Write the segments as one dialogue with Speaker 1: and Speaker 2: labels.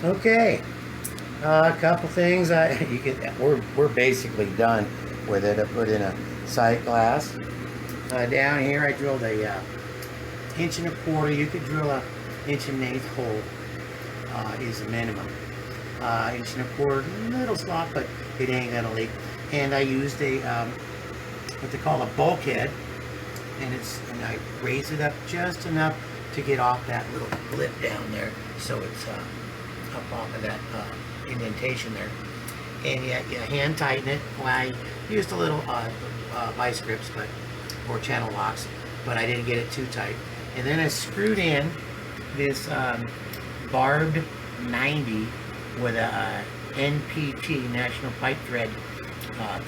Speaker 1: Okay, a couple things. We're basically done with it. I put in a sight glass. Down here, I drilled a 1.25 inch. You could drill a 1.1/8 hole. Is the minimum. 1.25 inch, little slot, but it ain't gonna leak. And I used a what they call a bulkhead, and I raised it up just enough to get off that little lip down there, so it's up off of that indentation there. And you hand tighten it. Well, I used a little vice grips, or channel locks, but I didn't get it too tight. And then I screwed in this barbed 90 with a NPT, National Pipe Thread,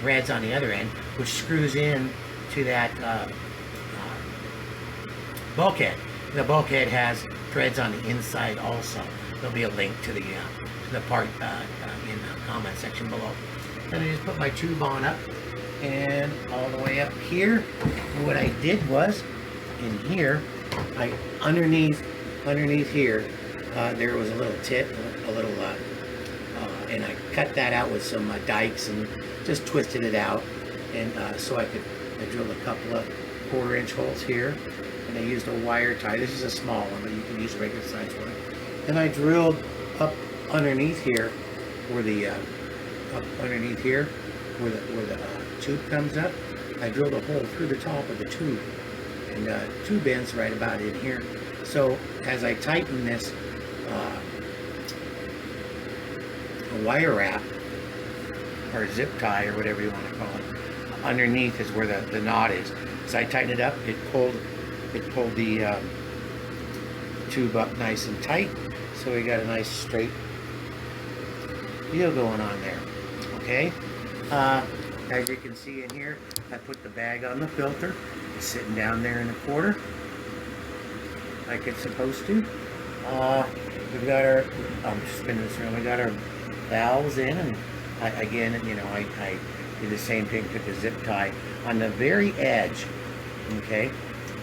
Speaker 1: threads on the other end, which screws in to that bulkhead. The bulkhead has threads on the inside also. There'll be a link to the part in the comment section below. Then I just put my tube on up and all the way up here. And what I did was, in here, underneath here, there was a little tit, and I cut that out with some dikes and just twisted it out, and so I drilled a couple of 1/4 inch holes here, and I used a wire tie. This is a small one, but you can use a regular size one. And I drilled up underneath here, where the tube comes up. I drilled a hole through the top of the tube, and tube ends right about in here. So as I tighten this wire wrap or zip tie or whatever you want to call it, underneath is where the knot is. As I tighten it up, it pulled the tube up nice and tight, so we got a nice straight deal going on there. Okay, as you can see in here, I put the bag on the filter. It's sitting down there in the corner like it's supposed to. We've got our, I'm just spinning this around, we got our valves in, and I did the same thing, took a zip tie on the very edge, okay,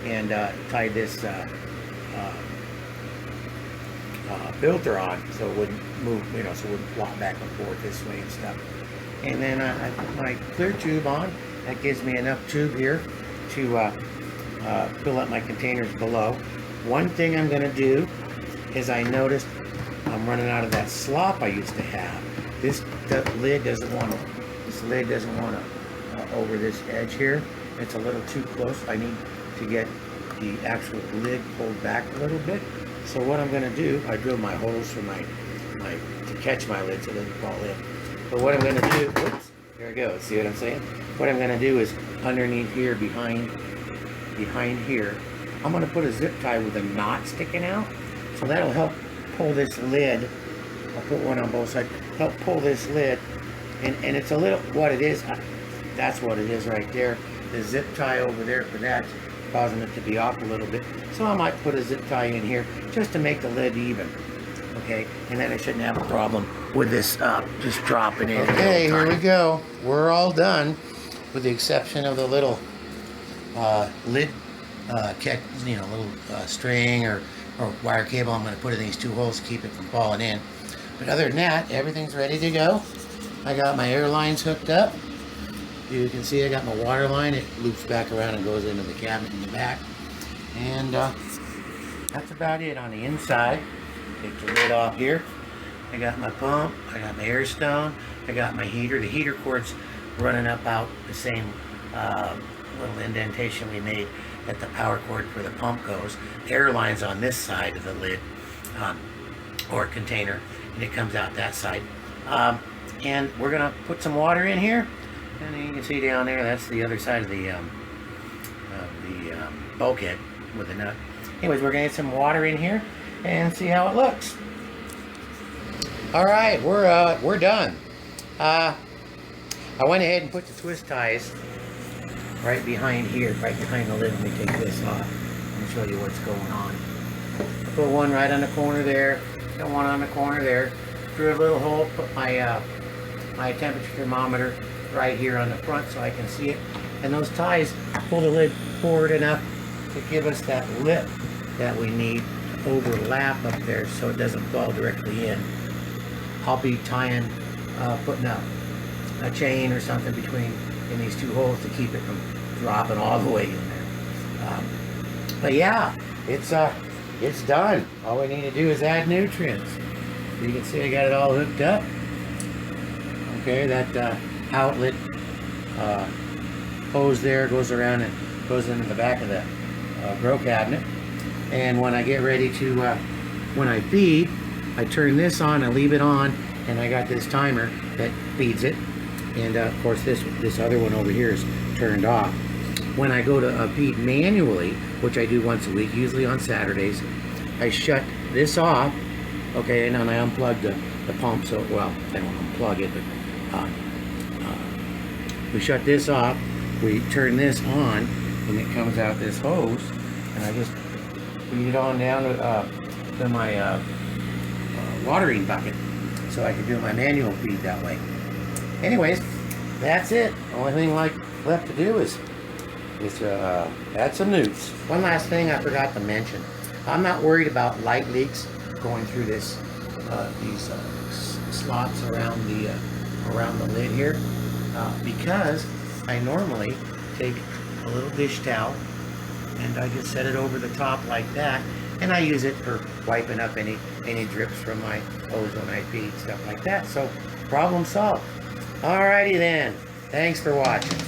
Speaker 1: and tied this filter on so it wouldn't move, so it wouldn't flop back and forth this way and stuff. And then I put my clear tube on. That gives me enough tube here to fill up my containers below. One thing I'm going to do is, I noticed I'm running out of that slop I used to have. This lid doesn't want to over this edge here. It's a little too close. I need to get the actual lid pulled back a little bit. So what I'm going to do, I drill my holes for to catch my lid so it doesn't fall in. But what I'm going to do, whoops, there it goes. See what I'm saying? What I'm going to do is, underneath here, behind here, I'm going to put a zip tie with a knot sticking out. So that'll help pull this lid. I'll put one on both sides. Help pull this lid. And it's a little, what it is, that's what it is right there. The zip tie over there for that's causing it to be off a little bit. So I might put a zip tie in here just to make the lid even. Okay, and then I shouldn't have a problem with this just dropping in. Okay, here we go. We're all done, with the exception of the little lid little string or wire cable I'm going to put in these two holes to keep it from falling in. But other than that, everything's ready to go. I got my air lines hooked up. You can see I got my water line. It loops back around and goes into the cabinet in the back. And that's about it on the inside. Take the lid off here. I got my pump. I got my air stone. I got my heater. The heater cord's running up out the same little indentation we made that the power cord for the pump goes. The air line's on this side of the lid or container, and it comes out that side. And we're gonna put some water in here, and then you can see down there, that's the other side of the bulkhead with the nut. Anyways, we're gonna get some water in here and see how it looks. All right, we're done. I went ahead and put the twist ties right behind here, right behind the lid. Let me take this off and show you what's going on. I put one right on the corner there, got one on the corner there. Drew a little hole, put my my temperature thermometer right here on the front so I can see it. And those ties pull the lid forward enough to give us that lip that we need to overlap up there so it doesn't fall directly in. I'll be tying, putting a chain or something between in these two holes to keep it from dropping all the way in there. But yeah, it's done. All we need to do is add nutrients. You can see I got it all hooked up. Okay, that outlet hose there goes around and goes into the back of the grow cabinet. And when I get ready to, when I feed, I turn this on, I leave it on, and I got this timer that feeds it. And of course this other one over here is turned off. When I go to feed manually, which I do once a week, usually on Saturdays, I shut this off, okay, and then I unplug the pump, so, well, I don't unplug it, but we shut this off, we turn this on, and it comes out this hose, and I just feed it on down to my watering bucket, so I can do my manual feed that way. Anyways, that's it. The only thing left to do is add some newts. One last thing I forgot to mention. I'm not worried about light leaks going through these slots around the lid here, because I normally take a little dish towel and I just set it over the top like that, and I use it for wiping up any drips from my hose when I feed, stuff like that. So problem solved. Alrighty then. Thanks for watching.